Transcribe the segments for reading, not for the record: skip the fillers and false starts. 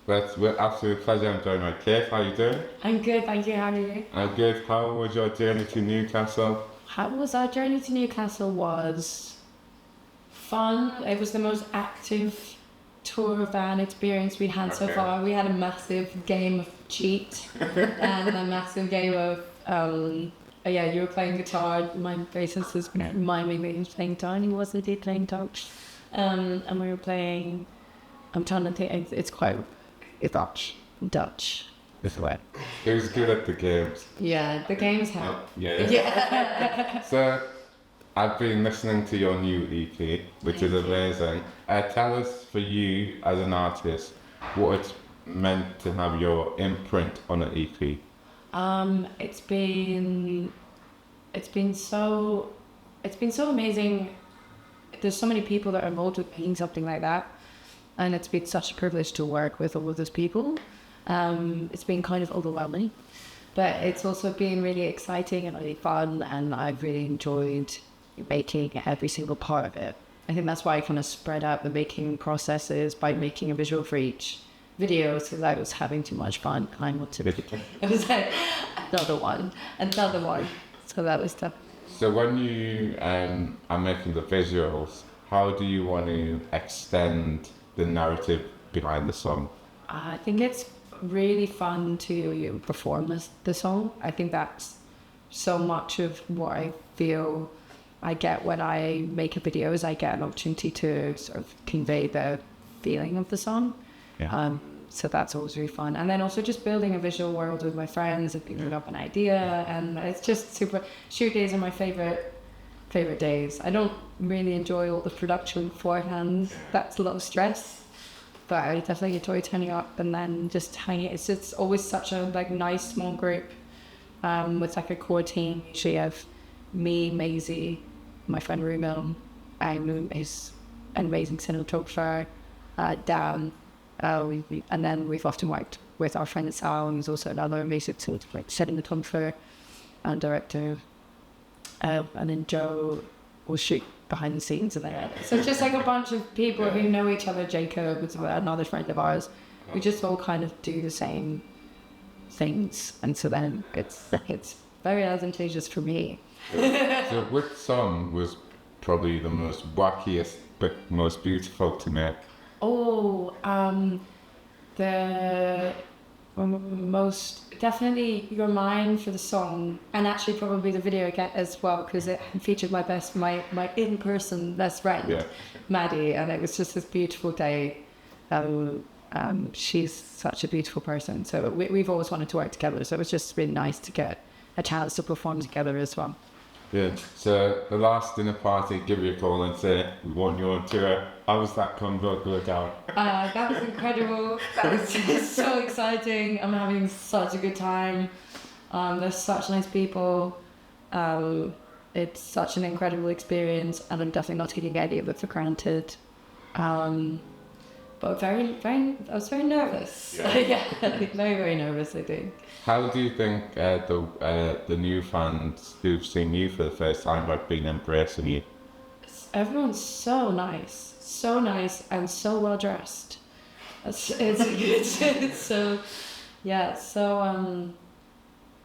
We're absolute pleasure. I'm joined by Kate. How you doing? I'm good, thank you. How are you? I'm good. How was your journey to Newcastle? How was our journey to Newcastle? Was fun. It was the most active tour van experience we'd had so far. We had a massive game of cheat and a massive game of yeah, you were playing guitar. My bassist was miming me. He was playing guitar and he wasn't indeed playing guitar. And we were playing. I'm trying to think. It's Dutch. This way. He was good at the games. Yeah, the games help. Yeah. So, I've been listening to your new EP, which is amazing. Tell us, for you as an artist, what it's meant to have your imprint on an EP. It's been so amazing. There's so many people that are involved with making something like that, and it's been such a privilege to work with all of those people. It's been kind of overwhelming, but it's also been really exciting and really fun, and I've really enjoyed making every single part of it. I think that's why I kind of spread out the making processes by making a visual for each video, because I was having too much fun. I wanted to. It was like another one. So that was tough. So when you are making the visuals, how do you want to extend the narrative behind the song? I think it's really fun to perform the song. I think that's so much of what I feel I get when I make a video, is I get an opportunity to sort of convey the feeling of the song. Yeah. So that's always really fun. And then also just building a visual world with my friends and picking up an idea, and it's just super. Shoot days are my favorite days. I don't really enjoy all the production beforehand. That's a lot of stress. But I definitely enjoy turning up and then just hanging. It's just always such a nice small group with a core team. Usually have me, Maisie, my friend Rumil, and his amazing cinematographer, Dan. And then we've often worked with our friend Sal, who's also another amazing cinematographer and director. And then Joe will shoot behind the scenes and there. So it's just a bunch of people who know each other. Jacob is another friend of ours. We just all kind of do the same things, and so then it's very advantageous for me. So which song was probably the most wackiest but most beautiful to make? The most definitely Your Mind for the song, and actually probably the video again as well, because it featured my in-person best friend, Maddie, and it was just this beautiful day. She's such a beautiful person, so we've always wanted to work together, so it was just really nice to get a chance to perform together as well. Yeah. So the last dinner party, give you a call and say, we want you on tour. How was that convo go down? That was incredible. That was just so exciting. I'm having such a good time. There's such nice people. It's such an incredible experience, and I'm definitely not taking any of it for granted. But I was very nervous. Yeah, very nervous, I think. How do you think the new fans who've seen you for the first time have been embracing you? Everyone's so nice and so well dressed. It's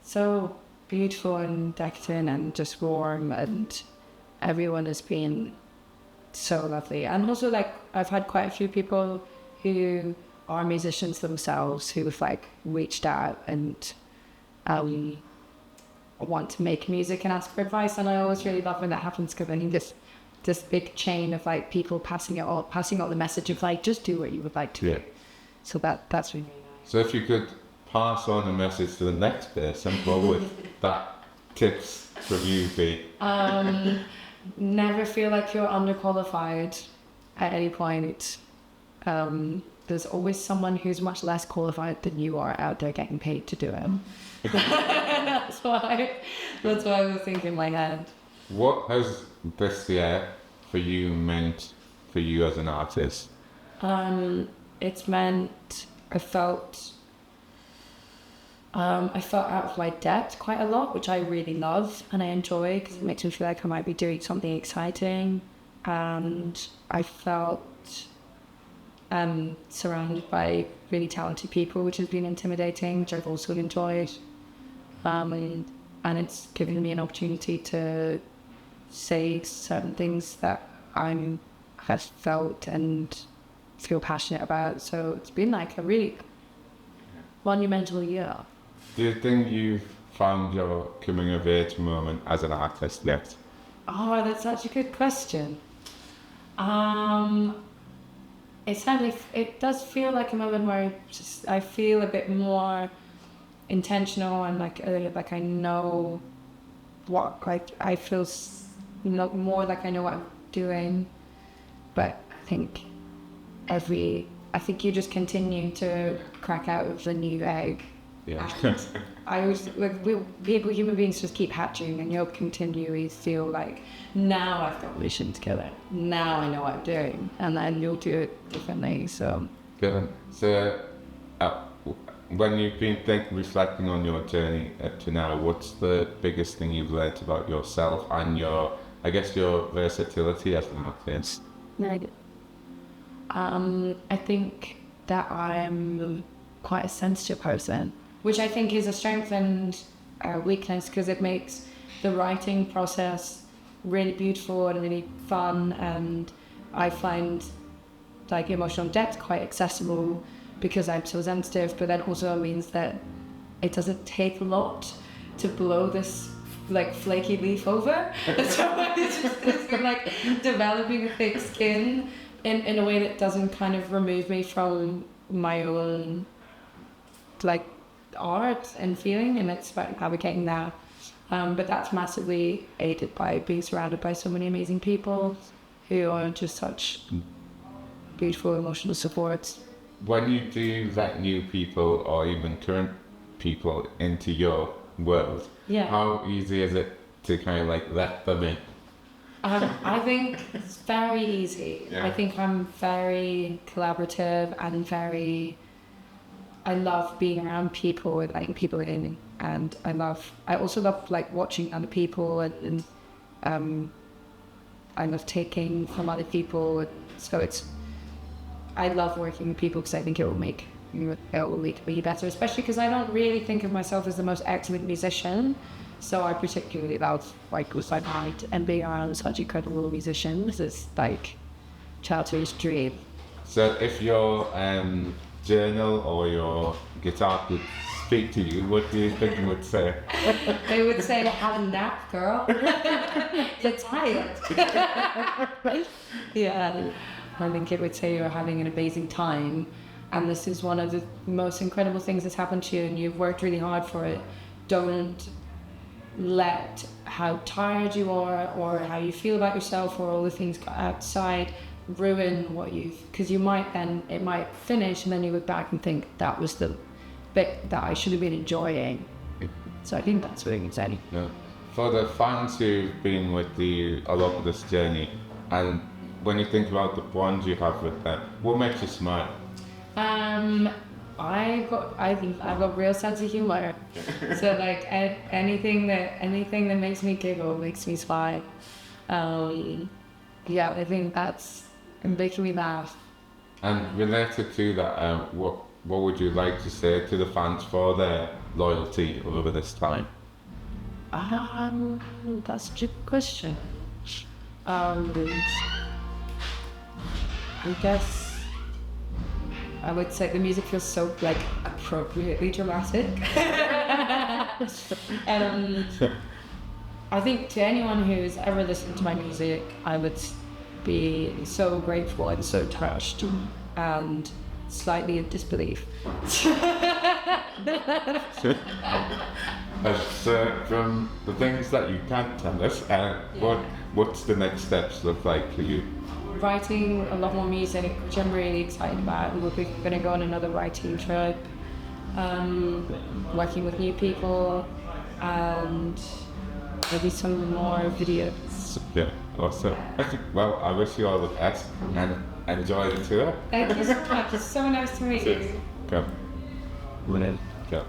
so beautiful and decadent and just warm, and everyone has been so lovely. And also I've had quite a few people who are musicians themselves who have reached out and want to make music and ask for advice, and I always really love when that happens, because I think this big chain of passing out the message of just do what you would like to do. So that's really nice. So if you could pass on a message to the next person, what would that tips from you be? Never feel like you're underqualified at any point. There's always someone who's much less qualified than you are out there getting paid to do it. That's why I was thinking in my head. What has this year for you meant for you as an artist? It's meant I felt out of my depth quite a lot, which I really love and I enjoy, because it makes me feel like I might be doing something exciting. And I felt surrounded by really talented people, which has been intimidating, which I've also enjoyed. And it's given me an opportunity to say certain things that I'm have felt and feel passionate about. So it's been like a really monumental year. Do you think you've found your coming of age moment as an artist yet? Oh, that's such a good question. It does feel like a moment where I feel a bit more intentional and like I know what I feel more like I know what I'm doing. But I think you just continue to crack out of the new egg. Yeah. I always, human beings just keep hatching, and you'll continually feel like, now I've got mission together. Now I know what I'm doing, and then you'll do it differently. So. Good. So, when you've been reflecting on your journey up to now, what's the biggest thing you've learned about yourself and your versatility as an artist? I think that I'm quite a sensitive person, which I think is a strength and a weakness, because it makes the writing process really beautiful and really fun, and I find like emotional depth quite accessible because I'm so sensitive, but that also means that it doesn't take a lot to blow this like flaky leaf over. So it's like developing a thick skin in a way that doesn't kind of remove me from my own like art and feeling, and it's about navigating that. But that's massively aided by being surrounded by so many amazing people who are just such beautiful emotional supports. When you do let new people or even current people into your world, how easy is it to kind of like let them in? I think it's very easy. Yeah. I think I'm very collaborative and I love being around people and letting people in, and I also love like watching other people and I love taking from other people. So I love working with people because I think it will make me better, especially because I don't really think of myself as the most excellent musician. So I particularly love like Wholesome and being around such incredible musicians. It's like childhood dream. So if your journal or your guitar could speak to you, what do you think it would say? They would say, have a nap, girl. You're tired. Yeah, I think it would say you're having an amazing time, and this is one of the most incredible things that's happened to you, and you've worked really hard for it. Don't let how tired you are or how you feel about yourself or all the things outside ruin what because it might finish, and then you look back and think that was the bit that I should have been enjoying. So I think that's really exciting. Yeah. For the fans who've been with you along this journey, and when you think about the bonds you have with them, what makes you smile? I think I've got real sense of humor. So like anything that makes me giggle makes me smile. Yeah, I think that's making me laugh. And related to that, what would you like to say to the fans for their loyalty over this time? That's a good question. I guess I would say the music feels so like appropriately dramatic. I think to anyone who's ever listened to my music, I would be so grateful and so touched and slightly in disbelief. From the things that you can't tell us, what's the next steps look like for you? Writing a lot more music, which I'm really excited about. We're going to go on another writing trip, working with new people, and maybe some more videos. Yeah, awesome. Well, I wish you all the best and enjoy the tour. Thank you so much. It's so nice to meet you. Come. Go.